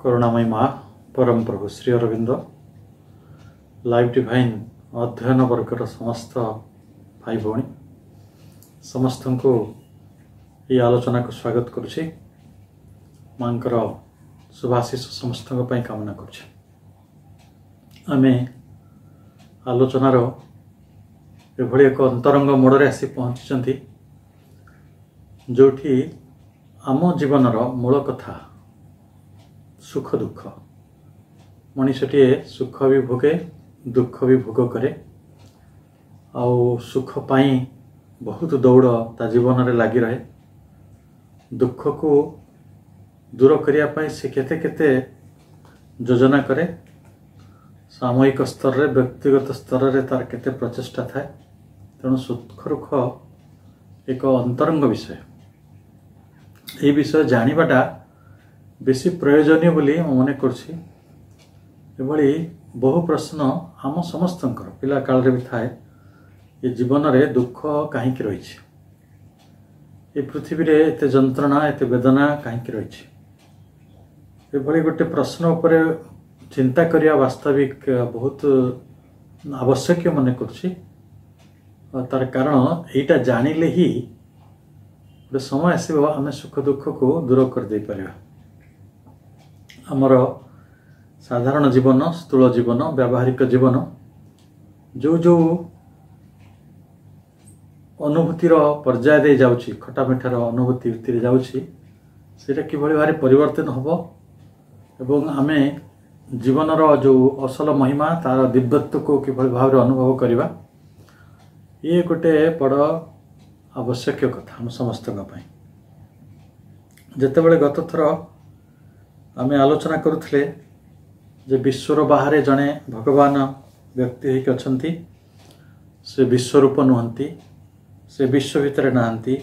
करुणामयी माँ परम प्रभु Shri Arvind live divine अध्ययन वर्गर समस्त भाई भौणी समस्त को ये आलोचना को स्वागत करुछि। मांकर शुभाशीष समस्त कामना करुछि। आमे आलोचनार एभली एक अंतरंग मोड़े आसी पहुँची जोठी आम जीवनर मूल कथा सुख दुख। मनीषटीए सुख भी भोगे दुख भी भोग करे आउ सुख पाई बहुत दौड़ ता जीवन में लगी रहे। दुख को दूर करने से केते केते योजना करे। सामूहिक स्तर रे व्यक्तिगत स्तर रे तार केते प्रचेष्टा थाए। तेणु सुख दुख एक अंतरंग विषय। ये विषय जानिबाटा बेसी प्रयोजनीय बोली मन करछि। एभली बहु प्रश्न आम समस्तंकर पिला काल रे भी थाए। ये जीवन रे दुख कहीं रही, ये पृथ्वी रे एते जंत्रणा एते वेदना कहीं रही। एभली गोटे प्रश्न उपरे चिंता करिया वास्तविक बहुत आवश्यक मन करछि। तार कारण एटा जानिले ही गोटे समय आसीबो आमे सुख दुख को दूर कर दे परिबा। आमर साधारण जीवन स्थूल जीवन व्यावहारिक जीवन जो जो अनुभूतिर पर्याय दे जाउछि खटा मिठार अनुभूति भितर जाउछि सेटा किभଳି भारे परिवर्तन होबो एवं आमे जीवनर जो असल महिमा तार दिव्यत्व को किभଳି भावे अनुभव करिबा ये गोटे बड़ आवश्यक कथा हम समस्त जेतेबेले गत थर आमे आलोचना करुथले जे विश्वर बाहरे जड़े भगवान व्यक्ति होइक अछंती। से विश्वरूप नुहंती, से विश्व भितर नाहंती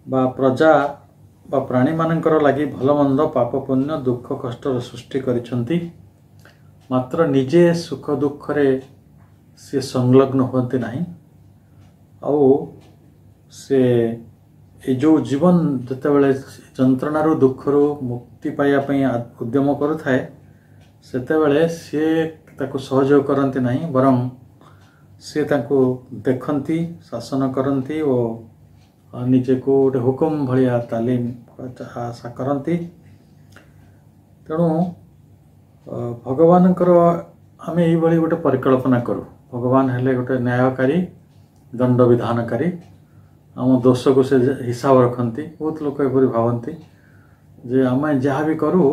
बा प्रजा बा प्राणी मानकर लगी भल मंद पाप पुण्य दुख कष्ट सृष्टि करिसंती। मात्र निजे सुख दुख रे से संलग्न होते नहीं। आउ से ये जो जीवन जितेबाला जंत्रणार दुखर मुक्ति पाइबापी उद्यम करुए सेतेबेले सी ताको सहयोग करती नहीं बरं सी ताको देखती शासन करती और निजे को गोटे हुकुम भाया तालीम आशा करती। तेणु भगवानकर आम ये गोटे परिकल्पना करूँ। भगवान हेले गोटे न्यायकारी दंड विधानकारी आम दोष को से हिसाब रखती। बहुत लोग एपरी भावती जे आम जहाँ भी करूँ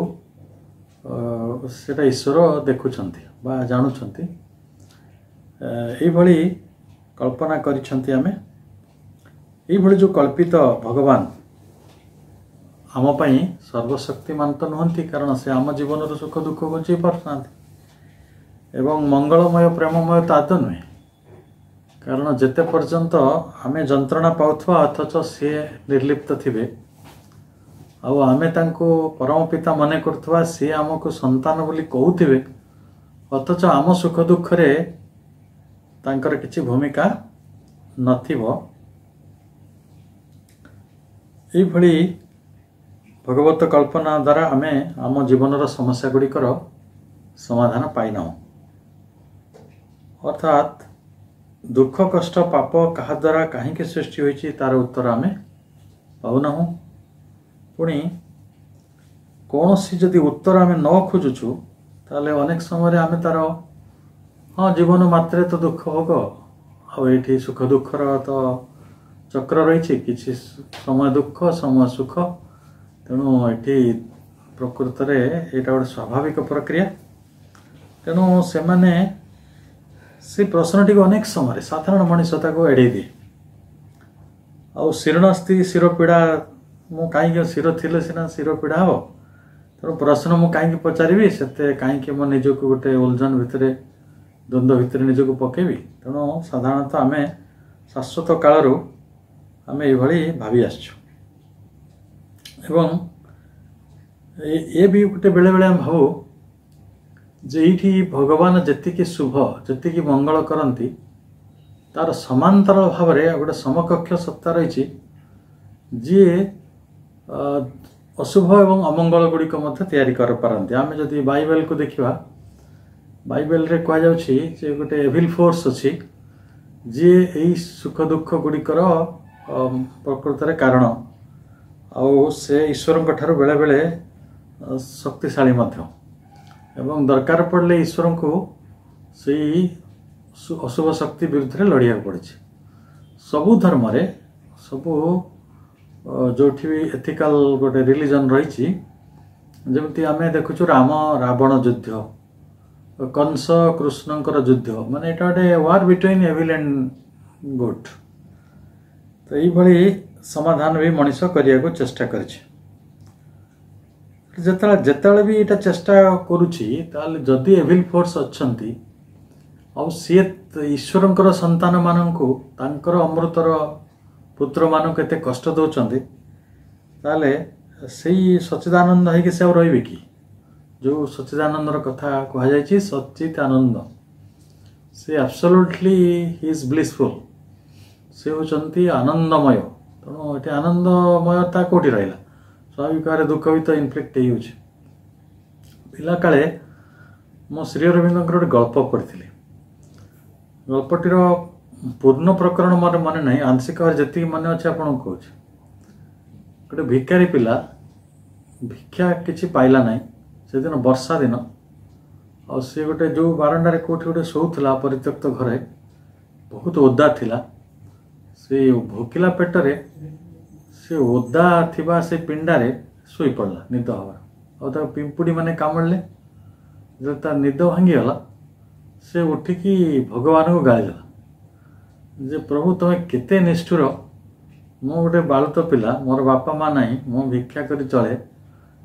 सेटा ईश्वर देखुंट बा जानुंट। ये कल्पना करिसेंती आमे ये जो कल्पित भगवान आम पाई सर्वशक्तिमान तो नुहंती कारण से आम जीवन सुख दुख को जी पारना एवं मंगलमय प्रेममय तो आदौ नुहे। कारण जेते पर्यंत आमे जंत्रणा पाउथवा अथच सी निर्लिप्त थिबे आउ आमे तांको परम पिता मने करथवा सी आमको संतान बोली कहूथिबे अथच आम सुख दुख रे तांकर किछि भूमिका नथिबो। एई भली भगवत कल्पना द्वारा आमे आम जीवनर समस्या गुड़िकर समाधान पाइना। अर्थात दुख कष्ट पाप क्या द्वारा कहीं सृष्टि होइछि तार उत्तर आमे पाउना। पुणी कौन सी जदि उत्तर आमे न खोजुछु ताले अनेक समय आमे तार हाँ जीवन मात्रे तो दुख भोग आठी सुख दुखर तो चक्र रही किसी समय दुख समय सुख। तेणु ये प्रकृत रे एटा गोटे स्वाभाविक प्रक्रिया। तेणु से माने से प्रश्न टी अनेक समय साधारण मनीषता को एड़े दिए। आउ शिरणस्ति शिर पीड़ा मु कहीं शिर थिले सीना शिर पीड़ा हम। तेणु प्रश्न मु कहीं पचारि से कहीं मो निजक गोटे उलझन भितर द्वंद्व भितर निजक पकेबी। तेणु साधारणतः आम शाश्वत कालरू आम ये भावी आसचु एवं ये भी गोटे बेले बेले हम भावु जे ये भगवान जी शुभ जी मंगल करती तार समांतर भाव में गोटे समकक्ष सत्ता रही जी अशुभ एवं अमंगल गुड़िक तैयारी कर पारती। आम जदि बाइबल को देखा, बाइबल रे कह जाउछि जे गोटे एविल फोर्स अच्छी जी यही सुख दुख गुड़िकर प्रकृत रे कारण आउ से ईश्वर ठारू बेले बेले शक्तिशाली मध्य एवं दरकार पड़े ईश्वर को सही अशुभ शक्ति विरुद्ध में लड़िया पड़ी। सबु धर्म रे सबु जो भी एथिकल गोटे रिलीजन रही, जमती आम देखुचु राम रावण युद्ध, कंस कृष्णकर युद्ध, माने एटा गोटे वार बिटवीन एविल एंड गुड। तो यही समाधान भी मनीष करने को चेष्टा करिछि। जेतेବେଳେ भी एटा चेष्टा करुछि ताले जदि एविल फोर्स अच्छंती और सी ईश्वरंकर संतान माननकु तांकर अमृतर पुत्र मानक एते कष्ट दौरान ताले सही सच्चिदानंद है कि से रही कि जो सच्चिदानंदर कथा कहुई सच्चित आनंद से एब्सोल्युटली ही इज ब्लिसफुल, से होचंती आनंदमय। तेणु ये आनंदमयता कौटी रहा स्वाभाविक भाव दुख भी तो इनफ्लिक्ट पिला काले मो श्री अरविंद गोटे गल्प पढ़ी। गल्पटीर पूर्ण प्रकरण मोर मन ना, आंशिक भाव जी मन अच्छे आपन कह गोटे भिकारी पिला भिक्षा किसी पाइला ना से दिन वर्षा दिन और सी गोटे जो बारंडार कौटी गोटे शोला परित्यक्त घरे बहुत ओदा थिला, से भोकिला पेटरे से ओदा थिबा से पिंडारे शोई पड़ला निद हवा और पिंपुड़ी माने कामुड़े जो तार निद भांगीगला से उठिकी भगवान को गालीदेला जे प्रभु तुम्हें केते निष्ठुर, मु गोटे बालुत पिला मोर बापा माँ ना मु भिक्षा करी चले,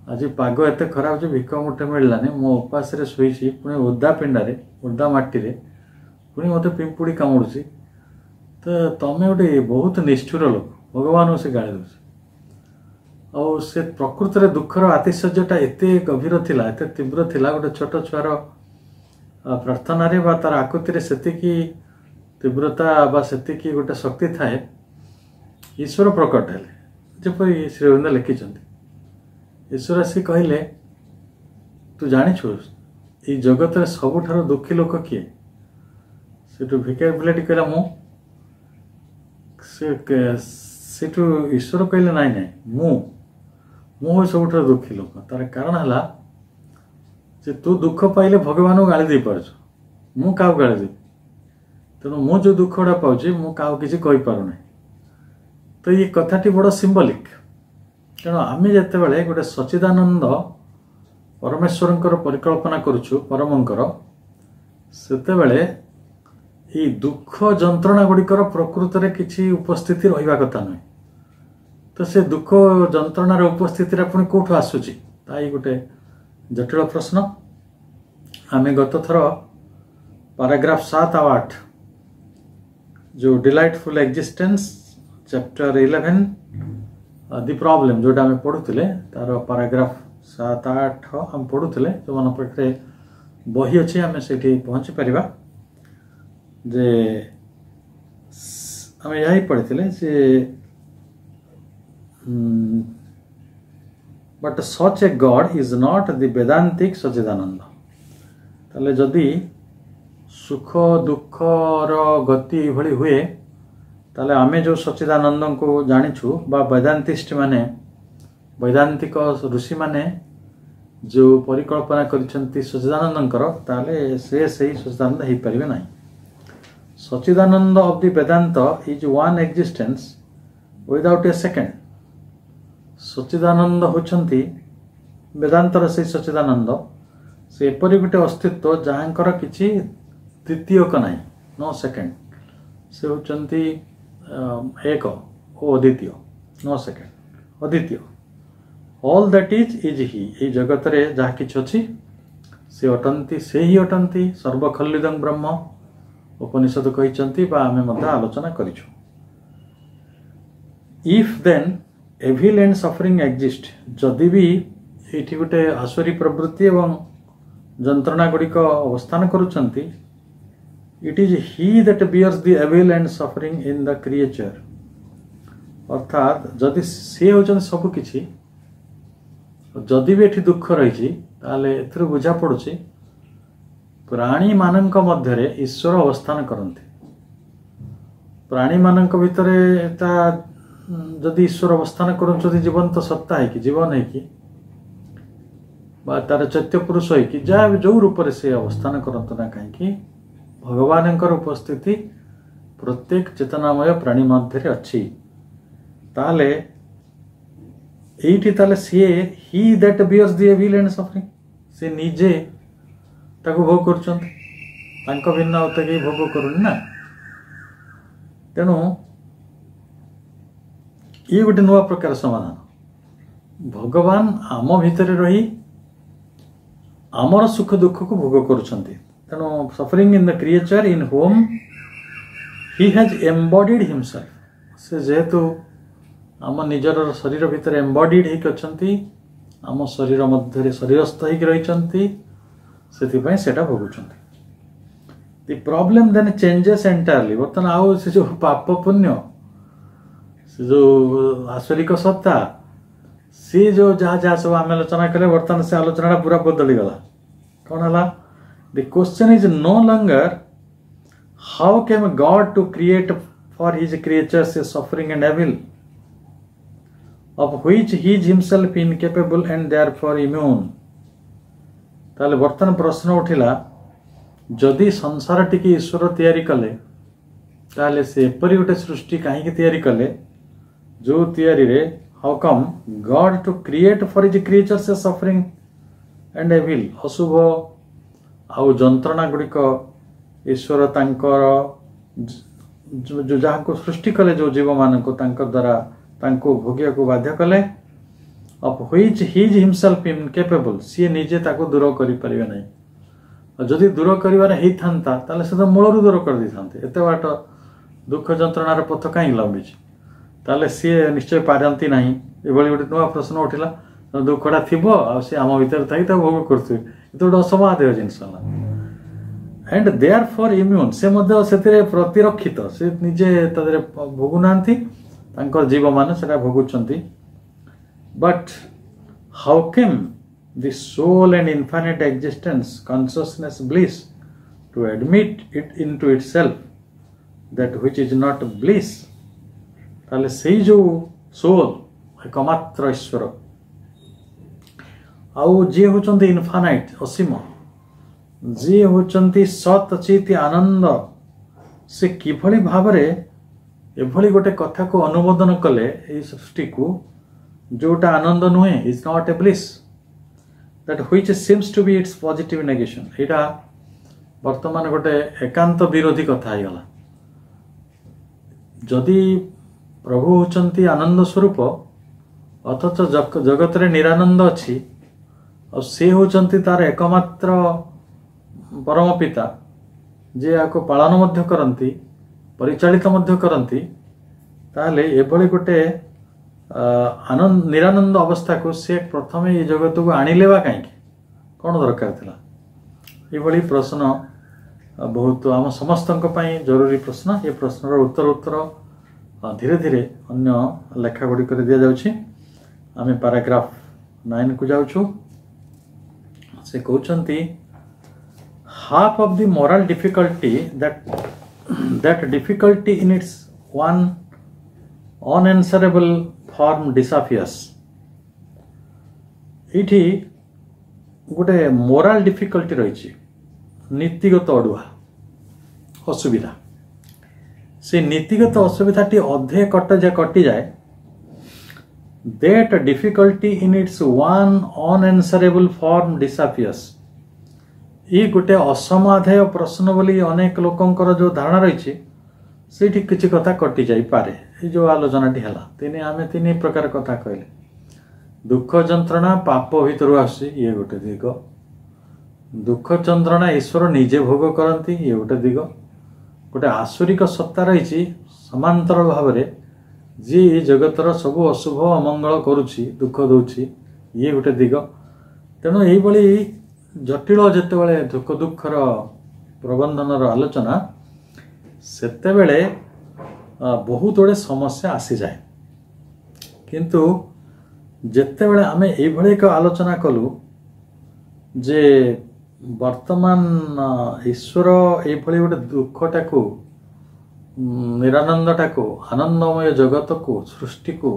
आज पाग एत खराब जो भिक मुठे मिललानी मो उपास शोची पुणी ओदा पिंडारे ओदा माटी पुणी मत पिंपुड़ी कामुड़ी, तो तमें गोटे बहुत निष्ठुर लोक भगवान से गाड़ी दे और से प्रकृत में दुखर आतिशयटा एत गभीर थिला एत तीव्र थिला। गोटे छोट छुआर प्रार्थना रे बा तार आकुति सेतिकी तीव्रता बा सेतिकी गोटे शक्ति थाए। ईश्वर प्रकट हेले जपरी श्री अरविंद लिखिछन्ति, ईश्वर आसी कहले तू जानिछु ये जगत रे सबुठार दुखी लोक किए? सेठु भिकारी पिलाटी कहला मु। सेठु ईश्वर कहले नाई नाई मु सब दुखी लोक। तार कारण है जे तू दुख पाइले भगवान को गाली दे पारछु, मु क्या गाली देवी? तेणु मु जो दुख गुड़ा पाऊँ मु क्या किसी कहीपर ना। तो ये कथाटी बड़ सिंबलिक। तेणु आम जिते गोटे सच्चिदानंद परमेश्वर परिकल्पना करुछु परमंकर सेतेबेले ये दुख जंत्रणा गुड़िकर प्रकृत में किसी उपस्थिति रहा कथा नुहे। तो से दुख जंत्रणार उपस्थिति पुणी कौटू आसूची ताई गोटे जटिल प्रश्न। आम गत थर पैराग्राफ 7 और 8 जो डिलाइटफुल एक्जिस्टेंस चैप्टर 11 दी प्रॉब्लम जोटा आम पढ़ुले तार पैराग्राफ 7 8 आम पढ़ुले जो मन पाखे बही अच्छी आम से पहुँची पारिबा जे आम यही पढ़ी से but such a God is not the Vedantic Sachchidananda. ताले जदि सुख दुखर गति भली हुए ताले आमे जो सच्चिदानंद को जानिछु बा वेदांतिस्ट माने वैदांतिक ऋषि माने जो परिकल्पना करिसंती सच्चिदानंदंकर ताले से सही सच्चिदानंद हो पारिबे नाही। Sachchidananda of the Vedanta is one existence without a second. Sachchidananda होचंती वेदांतर से सच्चिदानंद से एपरी गोटे अस्तित्व जहाँकर किसी द्वितीयक ना नो सेकेंड। से होचंती एक ओ अद्वितीय नो सेकेंड अद्वितीय। ऑल दैट इज ही ये जगत रे जहाँ किछ अछि से अटंती से ही अटंती सर्वखल्लिदं ब्रह्म उपनिषद कहिचंती बा आमे मध्य आलोचना करिछु। If then evil and suffering exist जदि भी ये गोटे आसुरी प्रवृत्ति एवं जंत्रणा गुड़िक अवस्थान करुचंती it is he that bears the evil and suffering in the creature. अर्थात जदि सी होचंती सब किछि जदि भी एठी दुख रही ताले एथुरु बुझा पड़ुछि प्राणी मानक मध्यरे ईश्वर अवस्थान करते। प्राणी मानक भितरे एटा जदि ईश्वर अवस्थान कर जीवंत सत्ता है कि जीवन है कि तार चैत्य पुरुष है कि जहाँ जो रूप से अवस्थान करतु ना कहीं भगवान उपस्थिति प्रत्येक चेतनामय प्राणी मध्य अच्छी ताले एठी ताले सी he that bears the evil and suffering से निजे ताको भोग कर भिन्न और भोग करूनी ना। तेणु ये गोटे नुआ प्रकार समाधान भगवान आम भितर रही आमर सुख दुख को भोग करुछंती। तेणु suffering in the creature in home he has embodied himself से जेहेतु आम निजर शरीर भितर एम्बॉडीड ही अच्छंती आम शरीर मध्य शरीरस्थ ही रही से सेटा भोगुछंती। The problem then changes entirely बर्तमान आउ से जो पाप पुण्य से जो आश्वरिक सत्ता सी जो जहाँ जहाँ सब आम आलोचना कले बर्तमान से आलोचना पूरा बदली गला कौन है। The question is no longer how came God to create for his creatures a suffering and evil of which he is himself incapable and therefore immune. ताले बर्तमान प्रश्न उठिला जदि संसार टी ईश्वर तैयारी कले ताले से एपरी गोटे सृष्टि कहीं तैयारी कले जो तैयारी रे how come God to create for his creatures a suffering and evil अशुभ आउ जंत्रणा गुड़िक ईश्वर तांकर जो जहाँ को सृष्टि कले जो जीव मान को द्वारा तांको भोगिया को बाध्य कले of which he is himself incapable सी निजे ताको दूर करि परिबे नहीं। जदि दूर करिवार हेई थांता ताले से तो मूलरू दूर कर दी थांते एते बाट दुख जंत्रणार पथ कहीं लंबी ताले सी निश्चय पारंती नहीं। एभली गोटे नुआ प्रश्न उठिला दुखटा थिबो आ से आम भीतर थाई ता भोग करथि तो गोटे असमादेय जिनस एंड देयरफॉर इम्यून से मध्य सेतिरे प्रतिरक्षित से निजे तदरे भोगुनांती तांकर जीव मान सेटा भोगुचंती। But how came the soul and infinite existence consciousness bliss to admit it into itself that which is not bliss। ताले सही जो सोल एकमात्र ईश्वर आउ जे होचंती इनफानाइट असीम जे होचंती सत चित आनंद से किभली भावरे एभली गोटे कथा को अनुमोदन कले ए सृष्टि को जोटा आनंद नुहे is not a bliss that which seems to be its positive negation। एटा वर्तमान गोटे एकांत विरोधी कथा ही गला। जदि प्रभु होचंती आनंद स्वरूप अथच जगत रे निरानंद अछि और से होचंती तार एकमात्र परम पिता जे आको पालन मध्य करंती परिचालित मध्य करंती ताले एभली गोटे आनंद निरानंद अवस्था को से प्रथम ये जगत को आणिलेवा कहीं कौन दरकार थिला। ये प्रश्न बहुत आम समस्त जरूरी प्रश्न। ये प्रश्नर उत्तर धीरे धीरे अन्य लेखा गुड़िक दि जाउछि। आमे पैराग्राफ 9 को जाउछु। से कहउछंती half of the moral difficulty that difficulty in its one unanswerable form disappears. इठी गोटे मोराल डिफिकल्टी रही नीतिगत अड़ुआ असुविधा से नीतिगत असुविधा टी अधे कटि जाए that difficulty in its one unanswerable form disappears. ये गोटे असमाधेय प्रश्न बोली अनेक लोकंकर जो धारणा रही से किसी कथा कटि जाई पारे। ये जो आलोचना टी हला तीन प्रकार कथा कहले दुख जंत्रणा पाप भितर आसी ये गोटे दिग दुख जंत्रणा ईश्वर निजे भोग करती ये गोटे दिग गोटे आसुरिक सत्ता रही समांतर भाव में जी जगतर सबू अशुभ अमंगल करुछि दुख दौछि ये गोटे दिग। तेणु यही जटिल जिते दुख दुखर प्रबंधन आलोचना सेते बेले बहुत गुड़े समस्या आसी जाए किंतु ଯେତେବେଳେ ଆମେ ଏଇଭଳି ଏକ ଆଲୋଚନା କଲୁ ଯେ ବର୍ତ୍ତମାନ ଈଶ୍ୱର ଏଇଭଳି ଗୋଟେ ଦୁଃଖଟାକୁ ନିରାନନ୍ଦଟାକୁ ଆନନ୍ଦମୟ ଜଗତକୁ ସୃଷ୍ଟିକୁ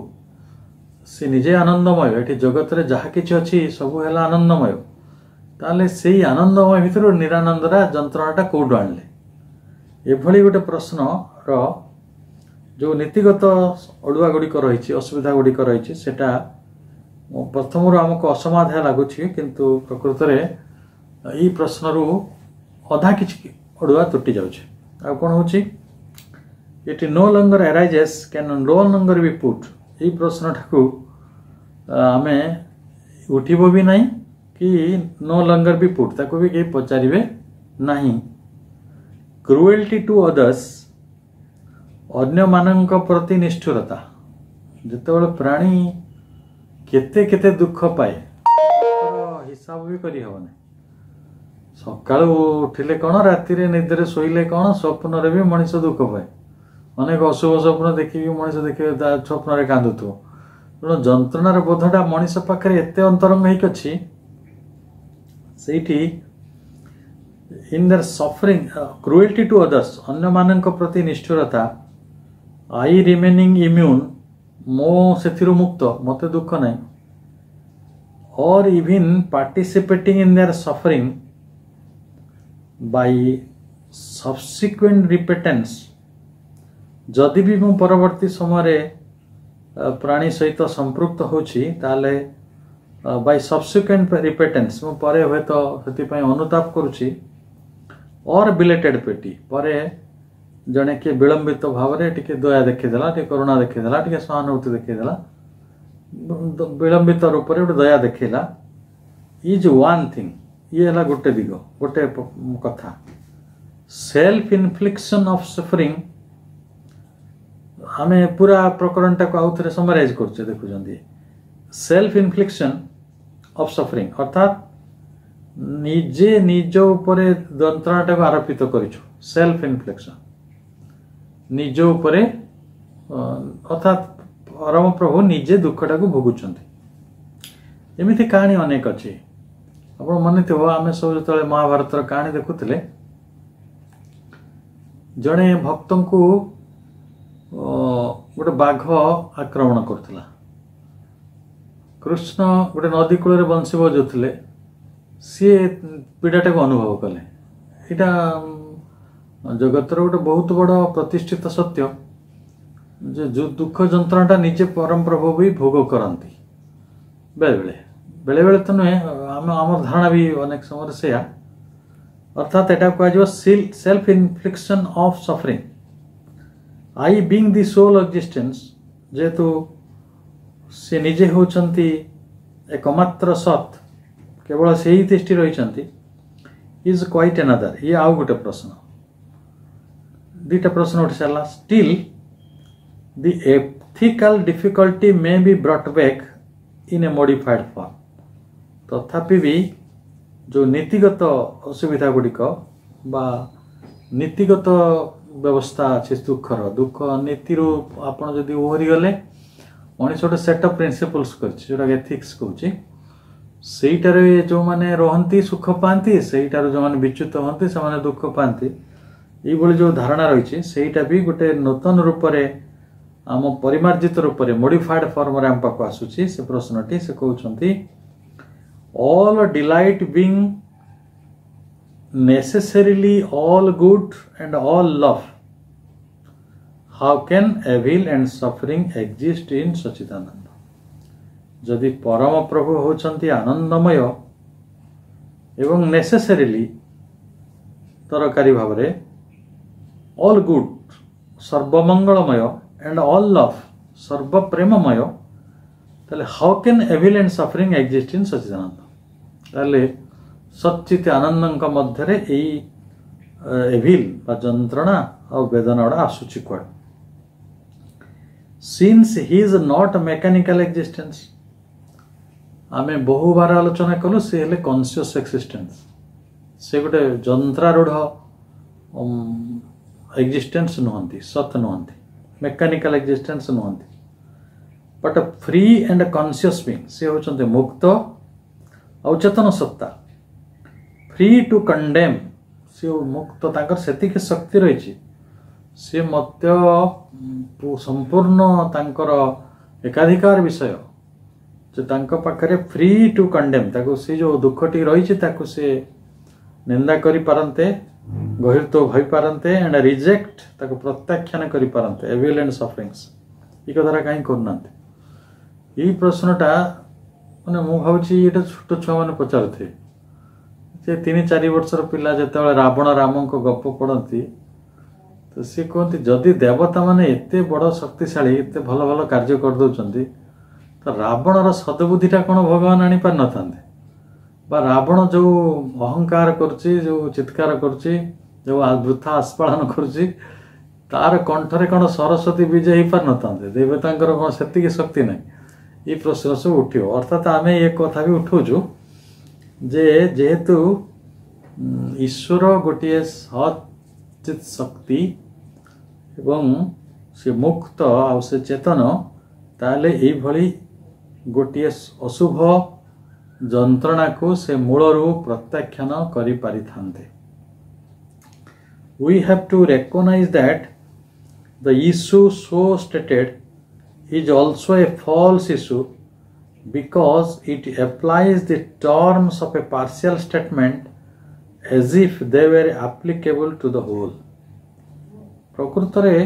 ସେ ନିଜେ ଆନନ୍ଦମୟ, ଏଠି ଜଗତରେ ଯାହା କିଛି ଅଛି ସବୁ ହେଲା ଆନନ୍ଦମୟ, ତାହେଲେ ସେଇ ଆନନ୍ଦମୟ ଭିତରୁ ନିରାନନ୍ଦଟା ଯନ୍ତ୍ରଣାଟା କୋଉଠୁ ଆଣିଲେ? ଏଭଳି ଗୋଟେ ପ୍ରଶ୍ନର ଯେଉଁ ନୀତିଗତ ଅଡ଼ୁଆ ଗୁଡ଼ିକ ରହିଛି, ଅସୁବିଧା ଗୁଡ଼ିକ ରହିଛି, ସେଟା ପ୍ରଥମରୁ ଆମକୁ ଅସମାଧାନ ଲାଗୁଛି, କିନ୍ତୁ ପ୍ରକୃତରେ ଏଇ ପ୍ରଶ୍ନରୁ ଅଧା କିଛି ଅଡ଼ୁଆ ତୁଟି ଯାଉଛି। ଆଉ କ'ଣ ହେଉଛି? ଏଠି no longer arises can no longer be put, ଏଇ ପ୍ରଶ୍ନଟାକୁ ଆମେ ଉଠିବ ବି ନାହିଁ କି no longer be put, ତାକୁ ବି କେହି ପଚାରିବେ ନାହିଁ। cruelty to others, ଅନ୍ୟମାନଙ୍କ ପ୍ରତି ନିଷ୍ଠୁରତା, ଯେତେବେଳେ ପ୍ରାଣୀ କେତେ କେତେ ଦୁଃଖ ପାଏ ହିସାବ ବି କରିହେବନି। ସକାଳୁ ଉଠିଲେ କ'ଣ, ରାତିରେ ନିଦରେ ଶୋଇଲେ କ'ଣ, ସ୍ୱପ୍ନରେ ବି ମଣିଷ ଦୁଃଖ ପାଏ। ଅନେକ ଅଶୁଭ ସ୍ୱପ୍ନ ଦେଖିକି ମଣିଷ ଦେଖିବେ ତା ସ୍ୱପ୍ନରେ କାନ୍ଦୁଥିବ। ତେଣୁ ଯନ୍ତ୍ରଣାର ବୋଧଟା ମଣିଷ ପାଖରେ ଏତେ ଅନ୍ତରଙ୍ଗ ହେଇକି ଅଛି, ସେଇଠି in their suffering, cruelty to others, ଅନ୍ୟମାନଙ୍କ ପ୍ରତି ନିଷ୍ଠୁରତା, I remaining immune, ମୁଁ ସେଥିରୁ ମୁକ୍ତ, ମୋତେ ଦୁଃଖ ନାହିଁ, or even participating in their suffering by subsequent repentance, ଯଦି ବି ମୁଁ ପରବର୍ତ୍ତୀ ସମୟରେ ପ୍ରାଣୀ ସହିତ ସମ୍ପୃକ୍ତ ହେଉଛି ତାହେଲେ ବାଇ ସବସିକ୍ୱେଣ୍ଟ ରିପେଟେନ୍ସ, ମୁଁ ପରେ ହୁଏତ ସେଥିପାଇଁ ଅନୁତାପ କରୁଛି, ଅର୍ ବିଲେଟେଡ୍ ପିଟି, ପରେ ଜଣେ କିଏ ବିଳମ୍ବିତ ଭାବରେ ଟିକେ ଦୟା ଦେଖେଇଦେଲା, ଟିକେ କରୁଣା ଦେଖେଇଦେଲା, ଟିକେ ସହାନୁଭୂତି ଦେଖେଇଦେଲା, ବିଳମ୍ବିତ ରୂପରେ ଗୋଟେ ଦୟା ଦେଖେଇଲା, ଇଜ୍ ୱାନ୍ ଥିଙ୍ଗ, ଇଏ ହେଲା ଗୋଟେ ଦିଗ, ଗୋଟେ କଥା। ସେଲ୍ଫ ଇନଫ୍ଲିକ୍ସନ୍ ଅଫ୍ ସଫରିଂ, ଆମେ ପୁରା ପ୍ରକରଣଟାକୁ ଆଉ ଥରେ ସମରାଇଜ କରୁଛେ, ଦେଖୁଛନ୍ତି। ସେଲ୍ଫ ଇନଫ୍ଲିକ୍ସନ୍ ଅଫ୍ ସଫରିଂ ଅର୍ଥାତ୍ ନିଜେ ନିଜ ଉପରେ ଯନ୍ତ୍ରଣାଟାକୁ ଆରୋପିତ କରିଛୁ। ସେଲ୍ଫ ଇନଫ୍ଲିକ୍ସନ୍, ନିଜ ଉପରେ, ଅର୍ଥାତ୍ ପରମ ପ୍ରଭୁ ନିଜେ ଦୁଃଖଟାକୁ ଭୋଗୁଛନ୍ତି। ଏମିତି କାହାଣୀ ଅନେକ ଅଛି। ଆପଣ ମନେ ଥିବ, ଆମେ ସବୁ ଯେତେବେଳେ ମହାଭାରତର କାହାଣୀ ଦେଖୁଥିଲେ, ଜଣେ ଭକ୍ତଙ୍କୁ ଗୋଟେ ବାଘ ଆକ୍ରମଣ କରୁଥିଲା। କୃଷ୍ଣ ଗୋଟେ ନଦୀ କୂଳରେ ବଂଶୀ ବଜାଉଥିଲେ, ସିଏ ପୀଡ଼ାଟାକୁ ଅନୁଭବ କଲେ। ଏଇଟା ଜଗତର ଗୋଟେ ବହୁତ ବଡ଼ ପ୍ରତିଷ୍ଠିତ ସତ୍ୟ ଯେ ଦୁଃଖ ଯନ୍ତ୍ରଣାଟା ନିଜେ ପରମ ପ୍ରଭୁ ବି ଭୋଗ କରନ୍ତି। ବେଳେବେଳେ, ବେଳେବେଳେ ତ ନୁହେଁ, ଆମର ଧାରଣା ବି ଅନେକ ସମୟରେ ସେୟା। ଅର୍ଥାତ୍ ଏଟା କୁହାଯିବ self infliction of suffering. I being the sole existence, ଯେହେତୁ ସେ ନିଜେ ହେଉଛନ୍ତି ଏକମାତ୍ର ସତ୍, କେବଳ ସେହି ଦୃଷ୍ଟି ରହିଛନ୍ତି, ଇଜ୍ କ୍ୱାଇଟ୍ ଆନାଦର, ଇଏ ଆଉ ଗୋଟେ ପ୍ରଶ୍ନ। ଦୁଇଟା ପ୍ରଶ୍ନ ଉଠି ସାରିଲା। Steel the ethical difficulty May B ବ୍ରଟ୍ back in a modified form, ତଥାପି ବି ଯେଉଁ ନୀତିଗତ ଅସୁବିଧା ଗୁଡ଼ିକ ବା ନୀତିଗତ ବ୍ୟବସ୍ଥା ଅଛି ଦୁଃଖର, ଦୁଃଖ ନୀତିରୁ ଆପଣ ଯଦି ଓହରିଗଲେ, ମଣିଷ ଗୋଟେ ସେଟ୍ ଅଫ୍ ପ୍ରିନ୍ସିପଲ୍ସ କରିଛି, ଯେଉଁଟାକି ଏଥିକ୍ସ କହୁଛି, ସେଇଟାରେ ଯେଉଁମାନେ ରହନ୍ତି ସୁଖ ପାଆନ୍ତି, ସେଇଟାରୁ ଯେଉଁମାନେ ବିଚ୍ୟୁତ ହୁଅନ୍ତି ସେମାନେ ଦୁଃଖ ପାଆନ୍ତି। ଏଇଭଳି ଯେଉଁ ଧାରଣା ରହିଛି, ସେଇଟା ବି ଗୋଟେ ନୂତନ ରୂପରେ, ଆମ ପରିମାର୍ଜିତ ରୂପରେ, ମୋଡିଫାଏଡ୍ ଫର୍ମରେ ଆମ ପାଖକୁ ଆସୁଛି। ସେ ପ୍ରଶ୍ନଟି ସେ କହୁଛନ୍ତି, all delight being necessarily all good and all love, how can evil and suffering exist in Sachidananda? ଯଦି ପରମ ପ୍ରଭୁ ହେଉଛନ୍ତି ଆନନ୍ଦମୟ ଏବଂ ନେସେସରିଲି ଦରକାରୀ ଭାବରେ ଅଲ୍ ଗୁଡ୍, ସର୍ବମଙ୍ଗଳମୟ, ଆଣ୍ଡ ଅଲ୍ ଲଭ୍, ସର୍ବପ୍ରେମମୟ, ତାହେଲେ how can evil and suffering exist in Sachchidananda? ତାହେଲେ ସଚ୍ଚିତ ଆନନ୍ଦଙ୍କ ମଧ୍ୟରେ ଏଇ ଏଭିଲ୍ ବା ଯନ୍ତ୍ରଣା ଆଉ ବେଦନା ଗୁଡ଼ା ଆସୁଛି କୁଆଡ଼େ? Since he is not mechanical existence, ଆମେ ବହୁବାର ଆଲୋଚନା କଲୁ, ସେ ହେଲେ କନସିୟସ୍ ଏକ୍ସିଷ୍ଟେନ୍ସ, ସେ ଗୋଟେ ଯନ୍ତ୍ରାରୂଢ଼ ଏକ୍ଜିଷ୍ଟେନ୍ସ ନୁହନ୍ତି, ସତ୍ ନୁହନ୍ତି, ମେକାନିକାଲ ଏକ୍ଜିଷ୍ଟେନ୍ସ ନୁହନ୍ତି। But free and conscious being से होचंते मुक्त और चेतन सत्ता फ्री टू कंडेम से मुक्त ताकर सेतिक शक्ति रही सी मत संपूर्ण तांकर एकाधिकार विषय जो तांको पाखरे फ्री टू कंडेम ताको से जो दुखटी रही ताको से निंदा करि पारंते गहिर तो भई पारंते एंड रिजेक्ट ताको प्रत्याख्यान करि पारंते एविल एंड सफरिंग्स ई कथारा काई करनांते ई प्रश्नटा माने मु भावची एटा छोट छुआ माने पचारथे जे 3-4 वर्षर पिला जेतेबेले रावण राम को गप पढ़ती तो सी कहते जदि देवता माने एते बड़ शक्तिशाली एते भल भल कार्य कर दउचंती तो रावणर सदबुद्धिटा कौन भगवान आनी पार न थांते बा रावण जो अहंकार करची जो चित्कार करची जो वृथा आस्पालन करची तार कंठरे कौन सरस्वती विजय ही पार न थांते देवतांकर कौन सेतिकी शक्ति नहीं ये प्रश्न सब उठियो अर्थात आमे एक कथा भी उठाउछु जे जेहेतु ईश्वर गोटे सचित शक्ति एवं से मुक्त आ से चेतन ताले एई भली गोटे अशुभ जंत्रणा को से मूलरू प्रत्याख्यान करि पारि थांते we have to recognise that the issue so stated is also a false issue because it applies the terms of a partial statement as if they were applicable to the whole. प्रकृत रे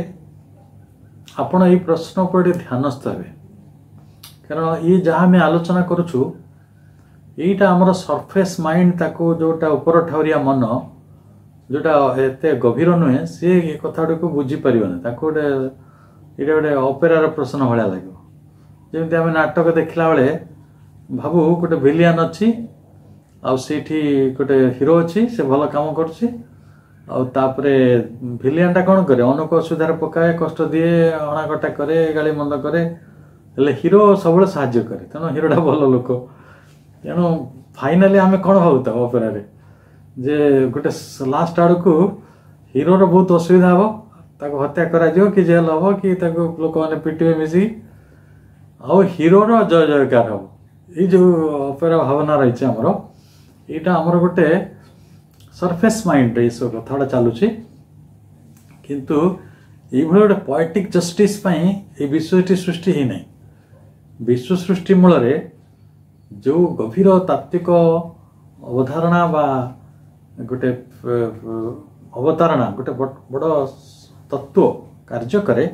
आपण ये प्रश्न पर ध्यानस्थ हेबे कारण ये जहाँ मैं आलोचना करूछु एटा हमर सरफेस माइंड ताको जोटा ऊपर ठावरिया मन जोटा एते गभीर नुहे से ये कथाड़ को बुझी परिबने ताको ये गोटे अपेरार प्रश्न भाया लगे जमी आम नाटक देखला बेले भावु गोटे विलियन अच्छी आठी गोटे हिरो अच्छी से भल कम कर विलियनटा कौन करे अनेक असुविधार पकाए कष्ट दिए अणाकटा करे गाड़ी मंद करे हेले हिरो सब साहाଯ୍य करे तेणु हिरोटा भल लोक तेणु फाइनाली आम कौन भावता अपेरारे जे गोटे लास्ट आड़ को हिरोर बहुत असुविधा हम ताको हत्या करा जो कि जेल हम कि लोक मैंने पिटे मिसी आ हिरोर जय जयकार हम ये जो अपेरा भावना रही आमर यहाँ आमर गोटे सरफेस माइंड ये सब कथा चलुची किंतु ये गोटे पोएटिक जस्टिस ये विश्वटी सृष्टि ही नहीं विश्व सृष्टि मूल जो गभीर तात्विक अवधारणा बा गोटे अवतारणा गोटे बड़ तत्व कार्य करे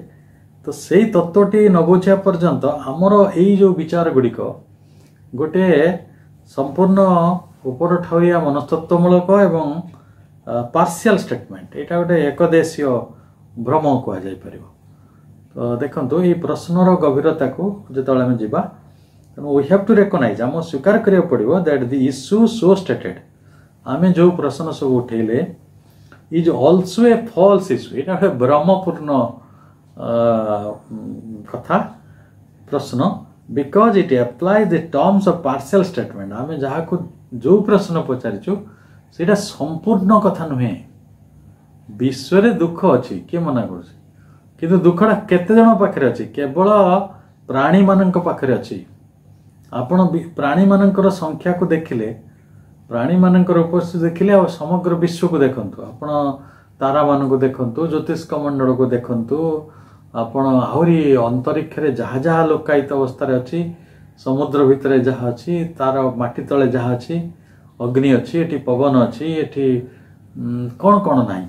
तो सही तत्वटी न बुझा पर्यंत आमर यही जो विचार गुड़िक गोटे संपूर्ण ऊपर ठावरिया मनस्तत्वमूलक एवं पार्शियल स्टेटमेंट यहाँ गोटे एकदेशीय भ्रम कहुपर तो देखो ये प्रश्नर गभीरता को जो आम जा वी हैव टू रिकॉग्नाइज आम स्वीकार करा पड़ो that the issue so stated आम जो प्रश्न सब उठेले is also a false issue यहाँ गोटे भ्रमपूर्ण कथा प्रश्न because it applies the terms of partial statement आम जहाँ को जो प्रश्न पचारिचु सेटा संपूर्ण कथा नुहे विश्व रे दुख अच्छी किए मना कर दुखटा केते जन पाखे अच्छी केवल प्राणी मानक पाखे अच्छी आपण प्राणी मानकर संख्या को देखिले प्राणी मानकर उपस्थिति देखिले आ समग्र विश्व को देखंतु आपण तारा मान को देखंतु ज्योतिष मंडल को देखंतु आपण आहरी अंतरिक्ष रे जहाँ जहाँ लोकायित अवस्था रे अच्छी समुद्र भितर जहाँ अच्छी तार माटी तले जहाँ अच्छी अग्नि अच्छी एटी पवन अच्छी एटी कौन कौन नाही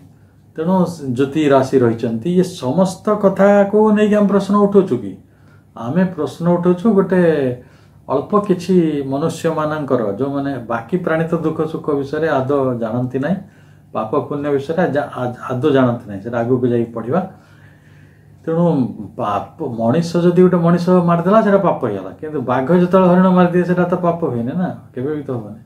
तेणु ज्योति राशि रही ये समस्त कथा को नहीं हम प्रश्न उठाऊँ कि आमे प्रश्न उठाऊँ गोटे अल्प किछि मनुष्य मानकर जो माने बाकी प्राणी तो दुख सुख विषय आद जानती ना पाप पुण्य विषय आद जानती ना से आगू को जाई पढ़ा तेणु पाप मनीष जदि गोटे मनीष मारिदेला से पाप होगा किंतु बाघ जो हरिण मारिदिए से तो पाप हुए ना केवे भी तो हेनी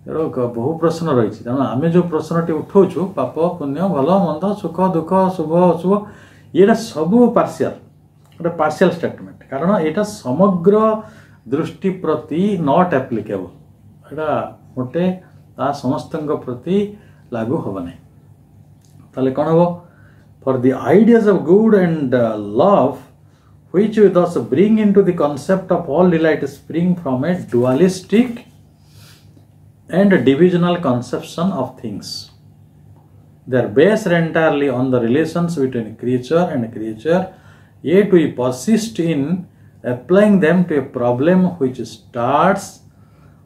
तेणु बहु प्रश्न रही तेणु आम जो प्रश्नटी उठाऊँ पाप पुण्य भल मंद सुख दुख शुभ अशुभ ये सब पार्शियल गोटे पार्शियल स्टेटमेंट कारण यहाँ समग्र दृष्टि प्रति नॉट एप्लिकेबल यहाँ गोटे समस्त प्रति लागू हम ना ताले कौन हम for the ideas of good and love which we thus bring into the concept of all delight spring from a dualistic and divisional conception of things. They are based entirely on the relations between creature and creature, yet we persist in applying them to a problem which starts,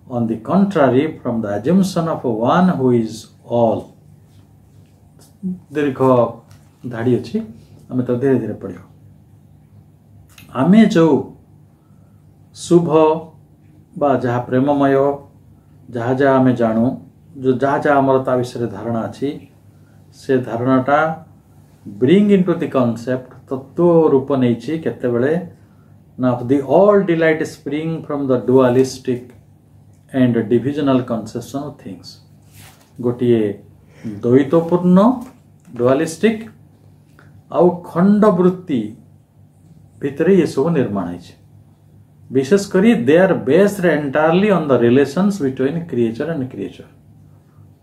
on the contrary, from the assumption of one who is all. दीर्घ धाड़ी अच्छी आम तो धीरे धीरे पढ़ आमे जो शुभ बा जहाँ प्रेममय जहाँ जहाँ आमे जानू जो जहाँ जहाँ आमर ता विषय धारणा अच्छी से धारणाटा ब्रिंग इनटू द कॉन्सेप्ट तत्व रूप नहीं केते बेले ना the all delight spring from the dualistic and divisional conception of things गोटे द्वैतपूर्ण डुअलिस्टिक आउ खंड वृत्ति भितर ये सब निर्माण है विशेष करी they are based entirely on the relations between creature and creature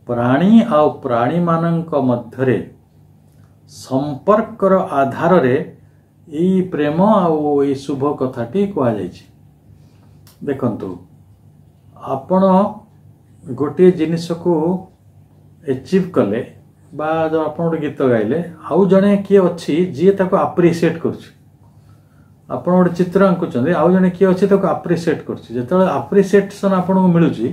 प्राणी आउ प्राणी मानक मध्यरे संपर्कर आधार रे ई प्रेम आउ ई शुभ कथाटी कह देखंतु आपण गोटे जिनिस को एचिव कले बा जो आप गोटे गीत गाइले आउ जड़े किए अच्छी जी ताको अप्रिशिएट कर गोटे चित्र आंकुचंदी आउ जड़े किए अच्छी ताको अप्रिशिएट कर अप्रिशिएशन आपन को मिलुची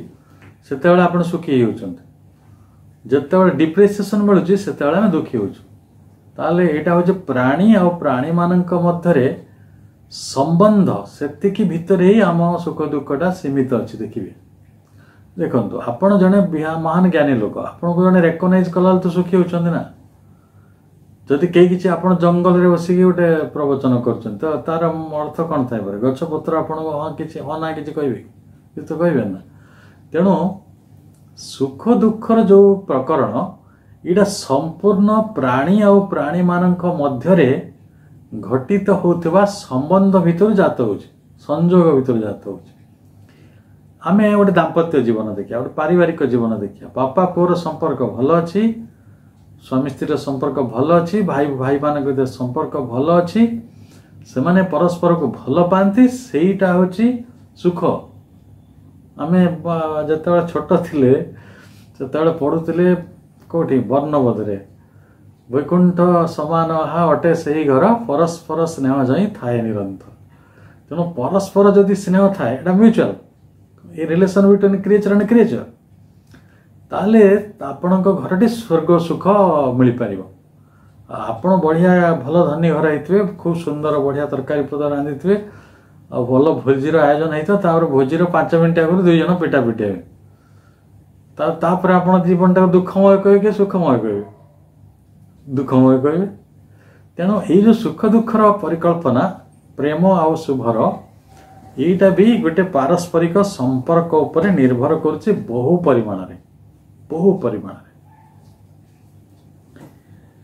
सेते बेले आपण सुखी होउचंती जेते डिप्रेसिएशन मिलुची सेते बेले दुखी होउछु ताले एटा हो प्राणी आ प्राणी मानक मध्यरे संबंध सेतिकी भितरे ही आम सुख दुखटा सीमित अच्छी देखिए देखो आपण जड़े महान ज्ञानी लोक आपन को जड़े रेकग्नाइज कला तो सुखी होचंदी ना जदि कई किसी आपण जंगल रे बसिक गोटे प्रवचन करछन तो तार अर्थ कौन थाई पारे गछ पत्र आपण हाँ किछि हाँ ना किछि कहबे कि तो कहबे ना तेणु सुख दुखर जो प्रकरण इटा संपूर्ण प्राणी आ प्राणी मानक मध्यरे घटित होउथबा संबंध भितर जात होउछ संयोग भितर जात होउछ आमे गोटे दाम्पत्य जीवन देखिया गोटे पारिवारिक जीवन देखिया बापा पुअर संपर्क भल अच्छी स्वामी स्त्री संपर्क भल अच्छी भाई भाई मान संपर्क भल अच्छी से माने परस्पर को भल पाती सेटा होची सुख आमे जते छोट थिले सेते पढ़ुले कोठी वर्णबोधरे वैकुंठ समान हा अटे से घर परस्पर स्नेह जाई थाए निरंतर तेणु परस्पर जदि स्नेह थाए एटा म्यूचुअल ये relation between creature and creature ताले आपण घरटी स्वर्ग सुख मिल पार आपण बढ़िया भल धनी घर होते खूब सुंदर बढ़िया तरकारी पद रांधि थे भल भोजीर आयोजन होता भोजीर 5 मिनट आगु 2 जन पिटा पिटे तापर आपण जीवन टाक दुखमय कहे सुखमय कहे दुखमय कहे तेणु ये सुख दुखर परिकल्पना प्रेम आउ शुभर यहीटा भी गोटे पारस्परिक संपर्क उपरे निर्भर करुच्चे बहु परिमाण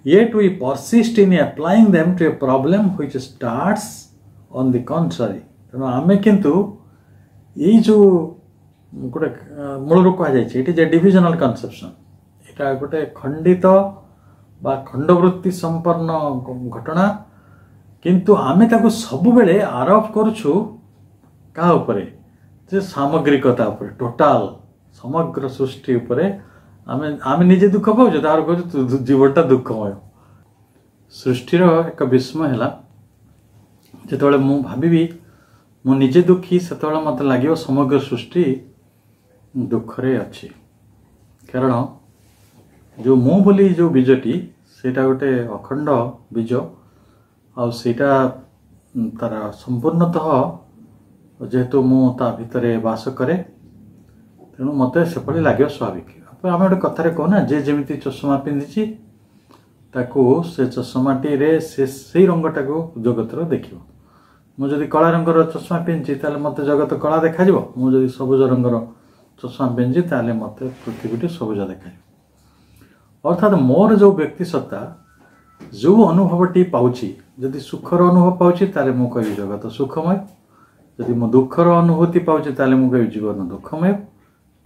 Yet we persist in applying them to a problem which starts on the contrary. तेणु आमे किंतु ये जो गोटे मूल कह जाए डिविजनल कन्सेप्शन यहाँ गोटे खंडित बा खंडवृत्ति संपन्न घटना किंतु आमे ताको सब बेले आरोप करुछु का उपरे जे सामग्रिकता उपरे टोटाल समग्र सृष्टि उपरे आमे आमे निजे दुख पाउछु तार कहू जीवनटा दुखमय सृष्टिर एक विस्मय है जिते मु भावी मु निजे दुखी से मत लगे समग्र सृष्टि दुखरे अच्छी कारण जो मु बोली जो बीजटी सेटा गोटे अखंड बीज आटा तार संपूर्णतः जेहेतु मु ता भितरे वास करे तेणु मत से लगे स्वाभाविक आम गोटे कथार कहना जे जमी चषमा पिंधि ताकू से चषमाटी से रंगटा को जगत देख मुझे कला रंगर चषमा पिंधि मत जगत कला देखा मुझे सबुज रंगर चषमा पिंधि मत पृथ्वी सबुज देखा अर्थात मोर जो व्यक्ति सत्ता जो अनुभवटी पाउछि जदि सुखर अनुभव पाउछि ताले मु कहि जगत सुखमय जदि मु दुखर अनुभूति पाउछि ताले मु कहि जीवन दुखमय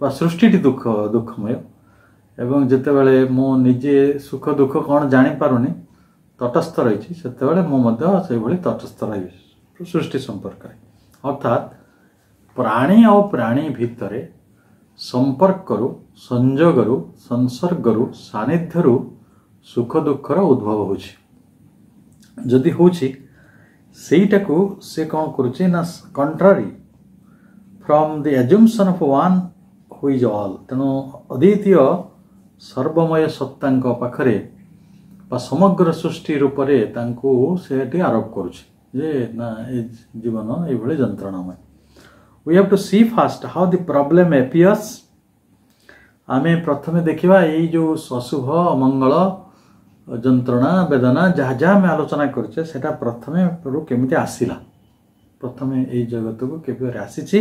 बा सृष्टिटी दुखमय एवं जितेबाला मु निजे सुख दुख कौन जानी पारुनी तटस्थ रही से मु तटस्थ रही सृष्टि संपर्क अर्थात प्राणी और प्राणी भितर संपर्क संजोग संसर्ग सानिध्य सुख दुखर उद्भव होदि होटा को से कौन करुचे ना contrary from the assumption of one who is all तेणु अद्वितीय सर्वमय सत्ता पाखरे समग्र सृष्टि रूप से आरोप करुचे ना जीवन ये जंत्रणामय we have to see first how the problem appears आमे प्रथमे देखिबा ये जो अशुभ अमंगल जंत्रणा वेदना जहाँ जहाँ आम आलोचना करछे सेटा प्रथमे केमिति आसिला प्रथमे ये जगत को केबे आसीछि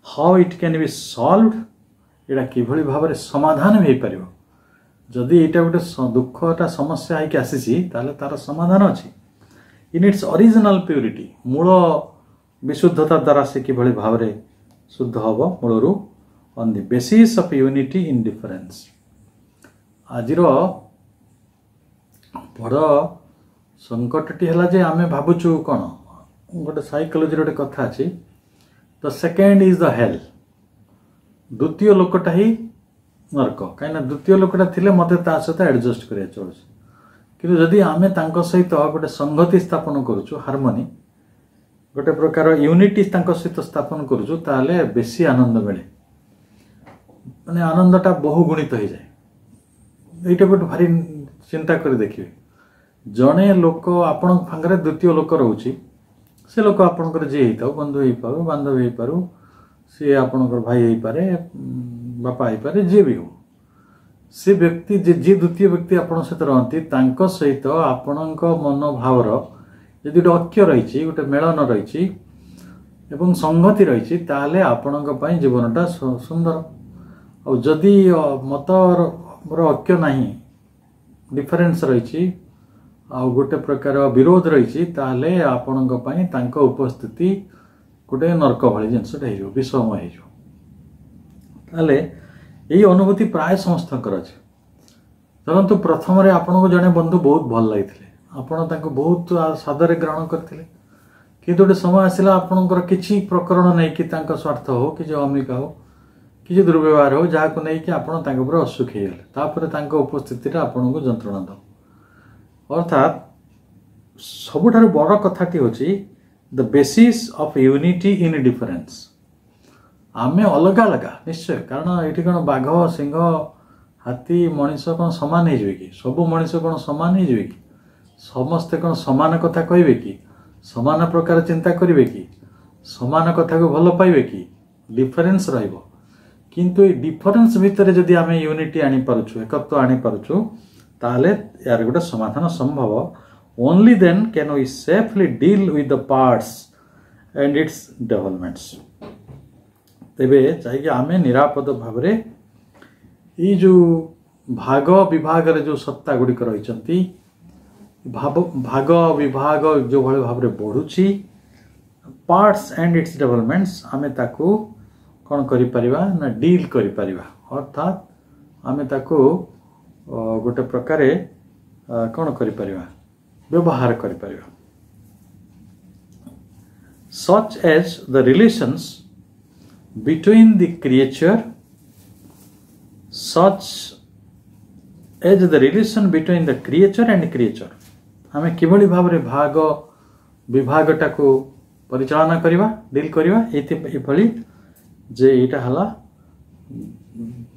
how it can be solved एटा किभली भाव समाधान भी पारिबो जदि एटा गोटे दुखटा समस्या है कि आसीछि ताले तार समाधान अछि इन इट्स ओरिजिनल प्यूरिटी मूल विशुद्धता द्वारा से किभली भाव शुद्ध हम मूलरू on the basis of unity in difference आजिर बड़ संकटटी है जे आमे भावुचु कौन गोटे साइकोलॉजी गोटे कथा अच्छी the second is the hell द्वितीय लोकटा ही नरक कहीं द्वितीय लोकटा थिले मते ता सहित एडजस्ट करिया चलुछ किंतु जदि आमे तांको सहित गोटे संगति स्थापन करूछु हार्मोनी गोटे प्रकार यूनिटी सहित स्थापन करूछु ताले बेसी आनंद मिले माने आनंदटा बहुगुणित हो जाए एटा गोटे भारी चिंता कर देखिए जड़े लोक आपण फांगे द्वितीय लोक रोचे से लोक आपणकर जी हो बंधु हो पार बांधव हो पार सी आपणकर भाई हो पारे बापा हो पारे जी भी हो से व्यक्ति जी द्वितीय व्यक्ति आपण सहित रहती सहित आपण मनोभावर यदि गोटे ऐक्य रही गोटे मेलन रही एवं संगति रही ताले आपण जीवनटा सुंदर और जदि मतर ऐक्य नहीं डिफरेन्स रही गोटे प्रकार विरोध रही ताले आपण उपस्थिति गोटे नरक भाई जिनसटा हो विषमय हो यही अनुभूति प्राय समस्त अच्छे धरतु प्रथम आपन को जड़े बंधु बहुत भल लगी आपण बहुत सादर ग्रहण करते कि गोटे समय आसला आपणकर किसी प्रकरण नहीं कि स्वार्थ हो कि अमिका हो कि दुर्व्यवहार हो जहाँ को लेकिन आप असुखी गले उपस्थिति आपन को जंत्रणा दो अर्थात सबुठ बड़ कथाटी हूँ the basis of unity in difference आमे अलग अलग निश्चय कारण ये कौन बाघ सिंह हाथी मनीष कौन सामान हो कि सब मनीष कौन सामान हो कि समस्ते कौन सामान कथा कहे कि सामान प्रकार चिंता करेंगे कि सामान कथा को भल पाइबे कि डिफरेन्स रहिबो किंतु ये डिफरेन्स भितर जदि आम यूनिटी आनी पारुछु एकत्व आनी पारुछु ताले यार गोटे समाधान संभव only then can we safely deal with the parts and its developments तेबे चाहिए आम निरापद भाव ये जो भाग विभाग जो सत्ता गुड़िक रही भाग विभाग जो भाई भाव बढ़ुची पार्ट्स एंड इट्स डेवलपमेंट्स आमे ताकू कौन करिपरिबा ना डील करिपरिबा अर्थात आमे ताकू गोटे प्रकार कौन करिपरिबा व्यवहार करिपरिबा such as the relations between the creature such as the relation between the creature and creature हमें किभली भाव रे भाग विभागटा को परिचालना करिवा डील करिवा एति भली जे एटा हला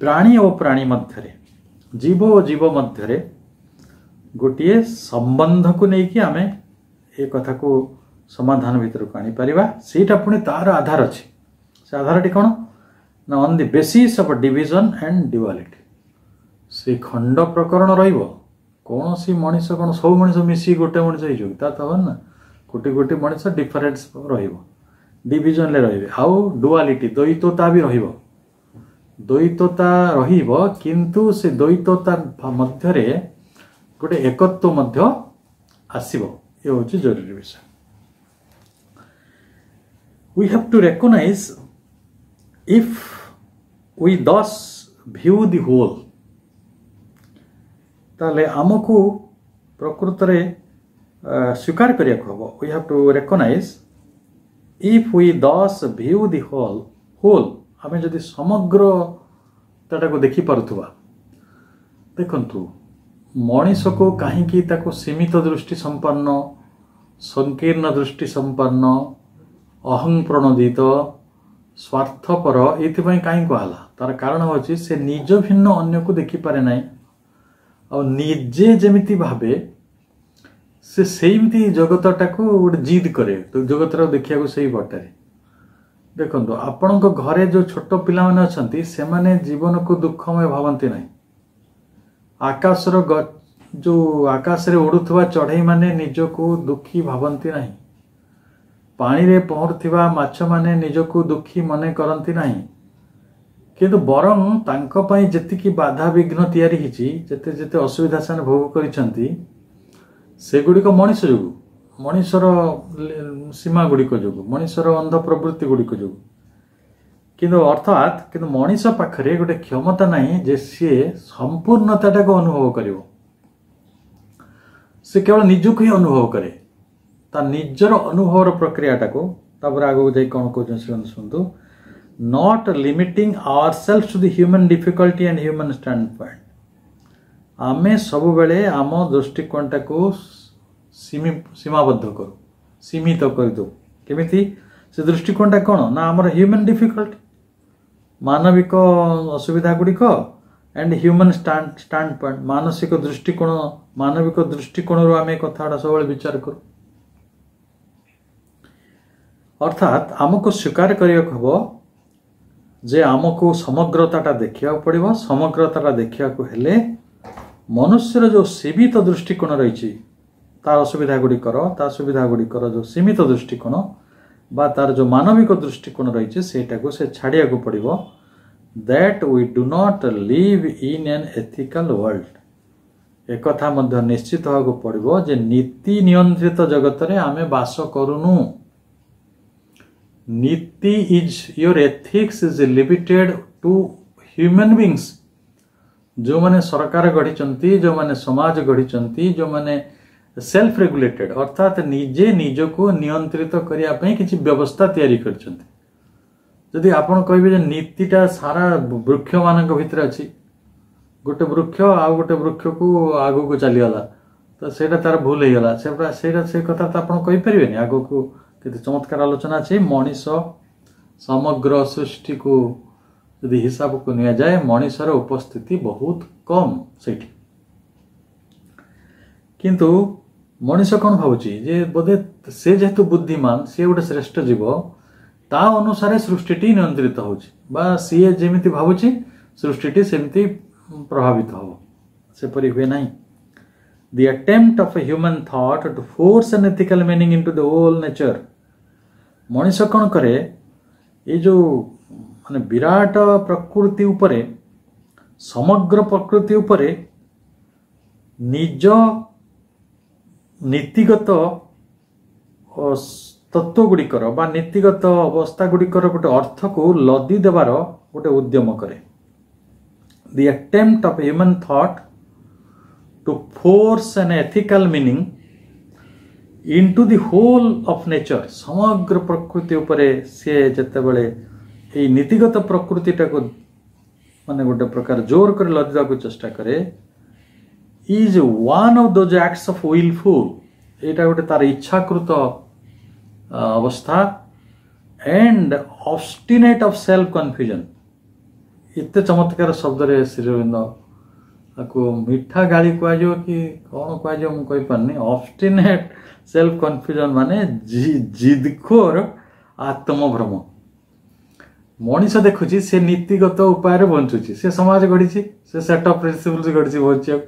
प्राणी और प्राणी मध्य रे जीव और जीव मध्य रे गोटिए संबंध को नहीं कि आमे ए कथा को समाधान भीतर को आनी परिवा सेटा पुणी तार आधार अछि से आधारटी कौन ना on the basis of division and duality से खंड प्रकरण रहिबो कौन सी मनीष कौन सब मनीष मिसी गोटे मनीष हो तो ना कोटी कोटी मनीष डिफरेन्स रहिबो डिविजन ले रहिबे आउ डुअलिटी द्वैतता भी रहिबो द्वैतता रहिबो किंतु से द्वैतता मध्य रे गोटे एकत्व मध्य आसीबो ये होची जरूरी विषय we have to recognize if we thus view the whole ताले आमको प्रकृत रे स्वीकार करिया हम we have to recognise if we thus view the whole आम जदि समग्रता को देखि पारुथुबा देखंतु मनीष को कहीं सीमित दृष्टि संपन्न संकीर्ण दृष्टि संपन्न अहं प्रणोदित स्वार्थपर ये कहीं कहला तार कारण होची से निज भिन्न अन्य को देखिपारे ना आ निजे जमिति भावे से सेमती जगतटा को गोटे जिद करे तो जगत देखा से बटारे देखो आपण घरे जो छोट पिला माने अछंती से माने जीवन को दुखमय भावती ना आकाशर जो आकाश रे उड़ुथवा चढ़ई माने निजको दुखी भावती ना पानी रे पहरुथिबा माछ माने निजको दुखी मने करंती नाही किंतु बरं तांको पई जेतिकी बाधा विघ्न तैयारी हिची जेते जेते असुविधा सान भोग करिसंती सेगुड़िक मनीष जो मनीषर सीमा गुड़िक जो मनीषर अंध प्रवृत्ति गुड़िक जो किंतु अर्थात किंतु मनीष पाखरे गोटे क्षमता नहीं जे सी संपूर्णता को अनुभव कर से केवल निजक ही अनुभव करे ता निजर अनुभव प्रक्रियाटा को तापर आगो जाई कौन कहते शुणु not limiting our self to the human difficulty and human standpoint आमे सब बेले आम दृष्टिकोणटा को सीमाबद्ध करू सीमित कर दो केमिति से दृष्टिकोणटा कौन ना आमर ह्यूमन डिफिकल्टी मानविक असुविधा गुड़िक एंड ह्यूमन स्टैंड पॉइंट मानसिक दृष्टिकोण मानविक दृष्टिकोण आम कथा सब विचार करूँ अर्थात आमको स्वीकार करिया हम जे आमको समग्रताटा देखा पड़ो समग्रताटा देखा हेले मनुष्यर जो सीमित दृष्टिकोण रही तार असुविधा गुड़िकर ता सुविधा गुड़िकर जो सीमित दृष्टिकोण बा तार जो मानविक दृष्टिकोण रही सेटा से छाड़िया को पड़ो that we do not live in an ethical world एक कथा मध्य निश्चित होगा पड़ो जे नीति नियंत्रित जगत रे आमे बास करूनु नीति is your ethics is limited to human beings जो माने सरकार गढ़ी जो माने समाज गढ़ी जो माने सेल्फ रेगुलेटेड अर्थात निजे निज को नियंत्रित करने किसी व्यवस्था तैयारी करछंती जदि आपण कहबे नीतिटा सारा वृक्ष मानक भितर अच्छी गोटे वृक्ष आउ गोटे वृक्ष को आगो को चलीगला तो सेटा तार भूल हो गला से कथा तो आप कहींपारे आगो को केते चमत्कार आलोचना अच्छे मनीष समग्र सृष्टि को यदि हिसाब को निया जाए मनीषर उपस्थिति बहुत कम सेठी किंतु मनीष कौन भावुची जे बोधे से जेहेतु बुद्धिमान सी गोटे श्रेष्ठ जीव ता अनुसार सृष्टि नियंत्रित होची बा सी जेमिति भावुची सृष्टि सेमिति प्रभावित हो सेपरि हुए नहीं the attempt of a human thought to force an ethical meaning into the whole nature Manish कौन करे ये जो माने विराट प्रकृति उपरे समग्र प्रकृति उपरे निज नीतिगत तत्व गुड़िकर बा नीतिगत अवस्था गुड़िकर गोटे अर्थ को लदी देवार गोटे उद्यम करे the attempt of human thought to force an ethical meaning into the whole of nature समग्र प्रकृति उपरे से जते बळे ए नीतिगत प्रकृतिटा को माने गोटे प्रकार जोर कर लदिदा को चेष्टा करे is one of those acts of wilful एटा गोटे तार इच्छाकृत अवस्था and obstinate of self confusion इतने चमत्कार शब्द रे श्री अरविंद को मीठा गाली कह कि कौन कह मुझे कही पारनी ऑब्स्टिनेट सेल्फ कन्फ्यूजन माने जिदखोर आत्मभ्रम मनीष देखुची से नीतिगत उपाय बंचुची से समाज गढ़ी से सेट ऑफ प्रिंसिपल्स गढ़ी बचा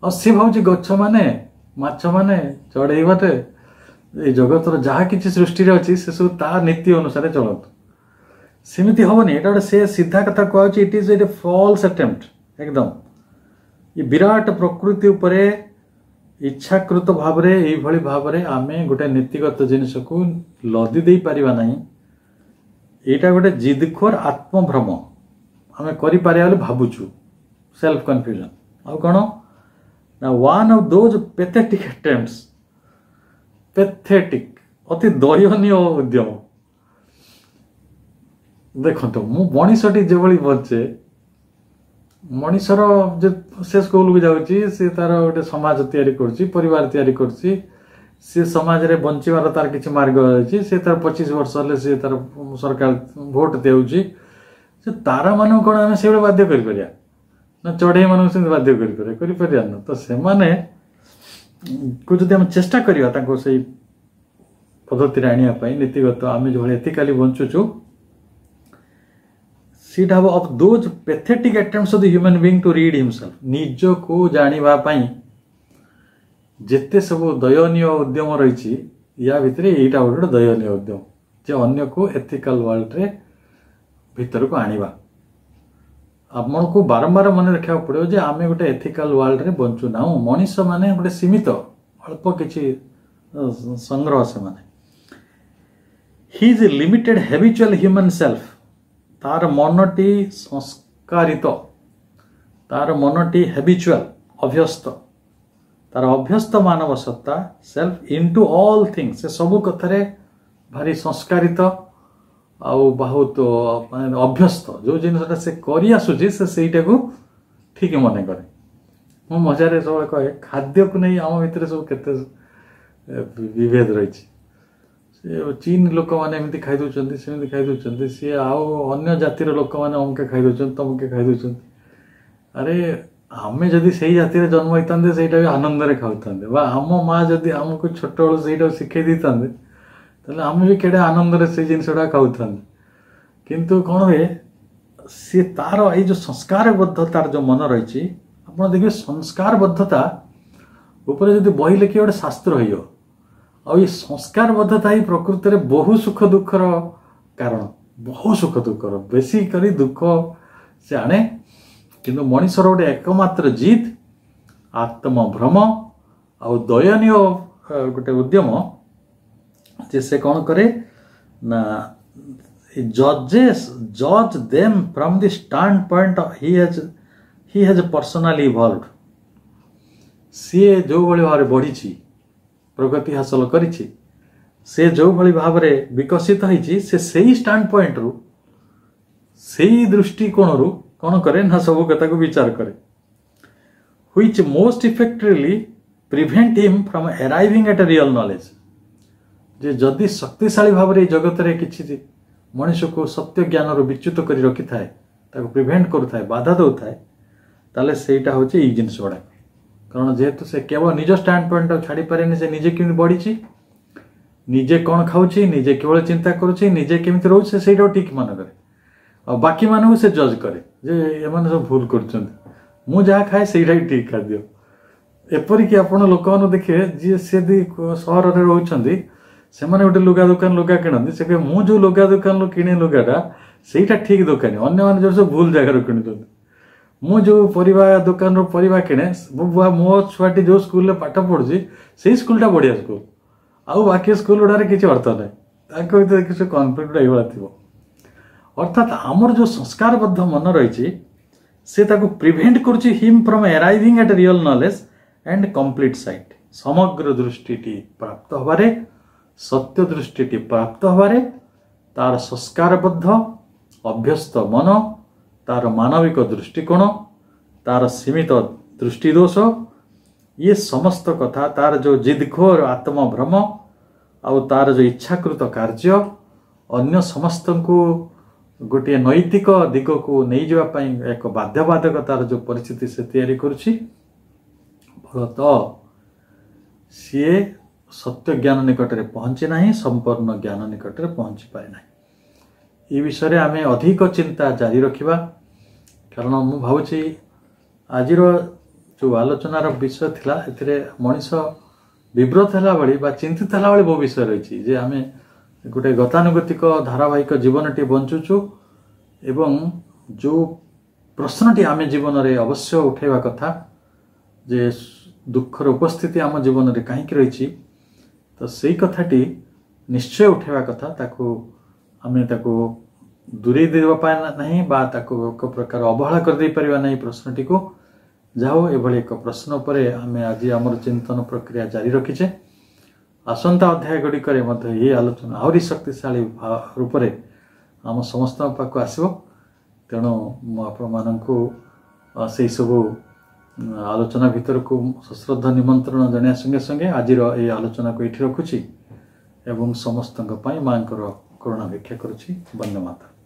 और सी भावी गछ माने माछ माने चढ़ई बाटे ये जगतर जहाँ किसी सृष्टि अच्छी से सब ता नीति अनुसार चलतु सेमती हेनी एटा से सीधा कथा कहूँ it is a false attempt एकदम ये विराट प्रकृति उपरे इच्छाकृत भाव में आमे गोटे नीतिगत जिनिस को लदी दे पारिबा नहीं एटा गोटे जिदखोर आत्मभ्रम आमे करि पारिया बोली भाबुछु सेल्फ कन्फ्यूजन आ कौन ना one of those pathetic attempts pathetic अति दयनीय उद्यम देखो मु मनीषटी जो बचे मनीषर से स्कूल को जाऊँगी सी तार गोटे समाज तैयारी करुच्ची परिवार तैयारी करुच्ची सी समाज रे बंचवार तार किसी मार्ग अच्छी सी तार 25 वर्ष हेल्ले सी तार सरकार भोट देउची से तारा मान कौन आम से बाध्य कर ना चढ़ई मान बाध्य कर ना तो से माने को जब आम चेष्टा करवा से पद्धति आने नीतिगत आम जो एथिकाली बंचुचु She'd have of those pathetic attempts of the human being to read himself. निज को जानिबा पाई जेते सब दयनीय उद्यम रही या भितर यहीटा गोटे दयनीय उद्यम जे अन्य को एथिकल वर्ल्ड रे भीतर को आनिबा आपन को बारंबार मन रखा पड़ो जे आमे गोटे एथिकल वर्ल्ड रे बंचु ना मनीष माने गोटे सीमित अल्प किछि संग्रह से माने he is limited habitual human self तार मनटी संस्कारित तार मनटी हैबिचुअल अभ्यस्त तार अभ्यस्त मानव सत्ता सेल्फ इनटू ऑल थिंग्स से सब कथारे भारी संस्कारित आउ बहुत अभ्यस्त जो जिनटा से करी आसुची से सेटा को ठीक मन करे मो मजारे सब कहे खाद्य को नहीं आम भितर सब केते विभेद रही चीन लोक मैंने एमती खाई दौरान सेमती खाई दौरान सी आउ जातिर लोक मैंने अमके खाई दौरान तमके खाई दौरान अरे आमे जदि से जाति जन्म होता से भी आनंद खाऊ आम माँ जदि आमको छोट बेलू से शिखे दी था आम भी केड़े आनंद से जिनसा खाऊ किंतु कौन हुए सी तार ये जो संस्कारबद्ध तार जो मन रही आप देखिए संस्कारबद्धता ऊपर जब बही लिखिए गोटे शास्त्र हो ये संस्कारबद्धता ही प्रकृत में बहु सुख दुखर कारण बहु सुख दुखर बेसिकली दुख से आने किंतु मनीषर गोटे एकमात्र जीत आत्मभ्रम आ दयनीय गोटे उद्यम जे से कौन करे ना जज them from the standpoint he has personally evolved सी जो भाई भाव बढ़ी प्रगति हासिल करिछि से जो भली भाव में विकसित होइछि से सही स्टैंड पॉइंट रु सही दृष्टिकोण रु कौन करे ना सब कथा को विचार करे which most effectively prevent him from arriving at real knowledge जे जदि शक्तिशाली भाव में जगत रे किछि मनुष्य को सत्य ज्ञान रु विच्युत करी रखि थाए ताको प्रिवेंट करू थाए बाधा दउ थाए ताले सेटा होछि ई जिंस बडा कारण जेहेतु से केवल निज स्टैंड पॉइंट छाड़ी पारे से निजे केमी बढ़ी निजे कौन खाऊँ निजे केवल चिंता करुच्ची निजे केमी रोचे से ठीक मन करे और बाकी मानू से जज करे जे एमाने सब भूल कर जहाँ खाए से ठीक खाद्य एपरिक आपण लोक मैंने देखिए जी सी सहर में रोचे से गोटे लुगा दुकान लुगा किणती से कहे मु जो लुगा दुकान किणे लुगाटा से ठीक दुकानी अन्य जो सब भूल जगार किणुच्च मु जो परिवा दुकान रो परिवा किणे मो छुआटी जो स्कूल पाठ पढ़ुची से स्कूलटा बढ़िया स्कूल आउ बाकी स्कूल गुड़ारे किसी अर्थ ना किसी कन्फ्लिक्ट ये थी अर्थात आमर जो संस्कारबद्ध मन रही से प्रिवेंट करुच्ची him from arriving at real knowledge and complete sight समग्र दृष्टि प्राप्त हबारे सत्य दृष्टि प्राप्त हबारे तार संस्कारबद्ध अभ्यस्त मन तार मानविक दृष्टिकोण तार सीमित दृष्टिदोष ये समस्त कथा तार जो जिदघोर आत्मभ्रम आउ तार जो इच्छाकृत कार्य अन्य समस्त को गोटे नैतिक दिग को नहीं जावाई एक बाध्यबाधकतार जो परिस्थिति से तैयारी करुच्ची फलतः सी सत्य ज्ञान निकट में पहुँची ना संपूर्ण ज्ञान निकट में पहुँची पारे ना ये विषय में आम अधिक चिंता जारी रखा कारण मु भावुची आज जो आलोचनार विषय थिला एथिरे मनीष विव्रत है भाई चिंतित है भाई बहु विषय रही जे आम गोटे गतानुगतिक धारावाहिक जीवनटी बंचुचु एवं जो प्रश्नटी आम जीवन में अवश्य उठेवा कथा जे दुखर उपस्थिति आम जीवन में कहीं रही तो सही कथाटी निश्चय उठेवा कथा ताको आम ताको दूरे देवा नहीं बा ताको एक प्रकार अवहेला कर दे परिबा नहीं प्रश्नटी को जाओ एभली एक प्रश्न पर आम आज आमर चिंतन प्रक्रिया जारी रखीचे आसंता अध्याय गुड़िकरे मध्य ये आलोचना आहरी शक्तिशाली रूप में आम समस्त पाक आसो। तेणु से सब आलोचना भितर को सश्रद्धा निमंत्रण जनाया संगे संगे आज ये आलोचना को ये रखुची एवं समस्त माँ करुणा भिक्षा करुछि। वंदे मातरम।